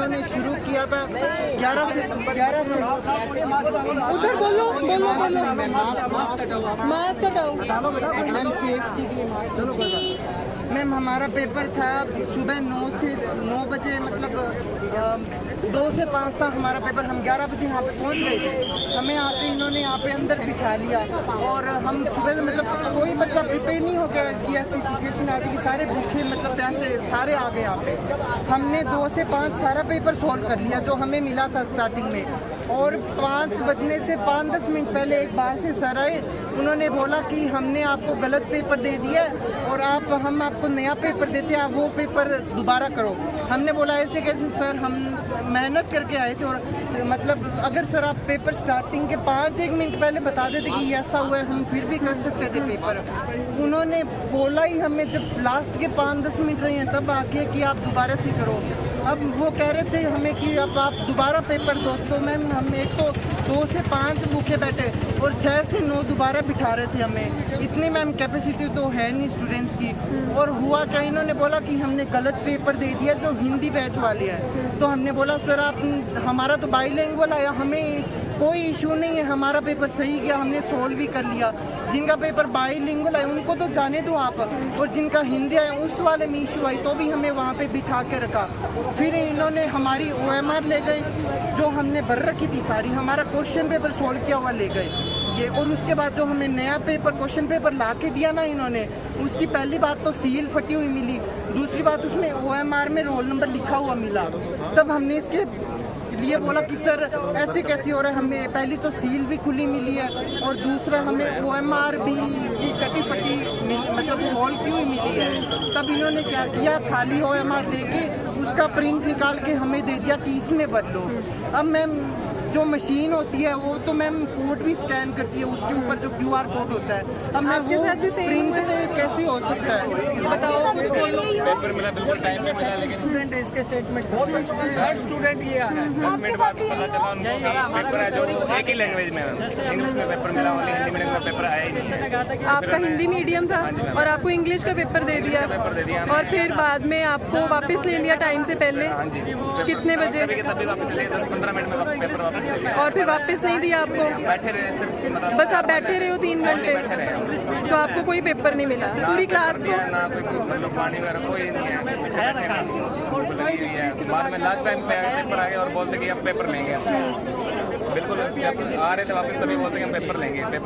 इन्होंने शुरू किया था 11 से उधर बोलो बोलो बोलो मास्क हटाओ। मैम सेफ्टी के लिए मास्क। चलो मैम हमारा पेपर था सुबह 9 बजे, मतलब 2 से 5 था हमारा पेपर। हम 11 बजे यहाँ पे पहुँच गए थे। हमें आते इन्होंने यहाँ पे अंदर बिठा लिया और हम सुबह से मतलब कोई बच्चा प्रिपेयर नहीं हो गया कि ऐसी सिचुएशन आ जाएगी। सारे भूखे मतलब ऐसे सारे आ गए यहाँ पे। हमने 2 से 5 सारा पेपर सॉल्व कर लिया जो हमें मिला था स्टार्टिंग में। और 5 बजने से 5-10 मिनट पहले एक बाहर से सर आए, उन्होंने बोला कि हमने आपको गलत पेपर दे दिया और हम आपको नया पेपर देते हैं, आप वो पेपर दोबारा करो। हमने बोला ऐसे कैसे सर, हम मेहनत करके आए थे और मतलब अगर सर आप पेपर स्टार्टिंग के 5-1 मिनट पहले बता देते कि ऐसा हुआ है हम फिर भी कर सकते थे पेपर। उन्होंने बोला ही हमें जब लास्ट के 5-10 मिनट रहे हैं तब आके कि आप दोबारा से करो। अब वो कह रहे थे हमें कि अब आप दोबारा पेपर दो, तो मैम हम एक तो 2 से 5 भूखे बैठे और 6 से 9 दोबारा बिठा रहे थे हमें। इतनी मैम कैपेसिटी तो है नहीं स्टूडेंट्स की। और हुआ क्या, इन्होंने बोला कि हमने गलत पेपर दे दिया जो हिंदी बैच वाले हैं। तो हमने बोला सर आप हमारा तो बाईलिंगुअल आया, हमें कोई इशू नहीं है, हमारा पेपर सही गया, हमने सोल्व भी कर लिया। जिनका पेपर बाईलिंगुअल है उनको तो जाने दो आप, और जिनका हिंदी आया उस वाले में इशू आई तो भी हमें वहाँ पे बिठा के रखा। फिर इन्होंने हमारी OMR ले गए जो हमने भर रखी थी सारी, हमारा क्वेश्चन पेपर सोल्व किया हुआ ले गए ये। और उसके बाद जो हमें नया पेपर क्वेश्चन पेपर ला के दिया ना इन्होंने, उसकी पहली बात तो सील फटी हुई मिली, दूसरी बात उसमें OMR में रोल नंबर लिखा हुआ मिला। तब हमने इसके लिए बोला कि सर ऐसे कैसे हो रहा है, हमें पहली तो सील भी खुली मिली है और दूसरा हमें OMR भी इसकी कटी फटी मतलब सॉल्व की हुई मिली है। तब इन्होंने क्या किया, खाली OMR लेके उसका प्रिंट निकाल के हमें दे दिया कि इसमें बदलो। अब मैम जो मशीन होती है वो तो मैम कोड भी स्कैन करती है, उसके ऊपर जो QR कोड होता है। अब मैं वो प्रिंट पे कैसे हो सकता है बताओ कुछ बोलो। पेपर मिला बिल्कुल टाइम पे मिला, लेकिन स्टूडेंट है इसके स्टेटमेंट हर स्टूडेंट ये आ रहा है। 10 मिनट बाद पता चला उनको कि पेपर है जो एक ही लैंग्वेज में है। इंग्लिश में पेपर मिला, ओनली हिंदी मीडियम का पेपर आया ही नहीं है। आपका हिंदी मीडियम था और आपको इंग्लिश का पेपर दे दिया और फिर बाद में आपको वापस ले लिया टाइम से पहले। हाँ जी, कितने बजे? तभी वापस ले 10-15 मिनट में पेपर वापस ले लिया। और फिर वापस नहीं दिया आपको? बैठे रहे सिर्फ, मतलब बस आप बैठे रहे हो 3 घंटे, तो आपको कोई पेपर नहीं मिला पूरी क्लास को? ना कोई मतलब पानी वगैरह कोई नहीं है। भूख लगी हुई है। बाद में लास्ट टाइम पेपर आ गया और बोलते कि अब पेपर लेंगे। बिल्कुल जब आ रहे थे वापस तभी बोलते कि हम पेपर लेंगे।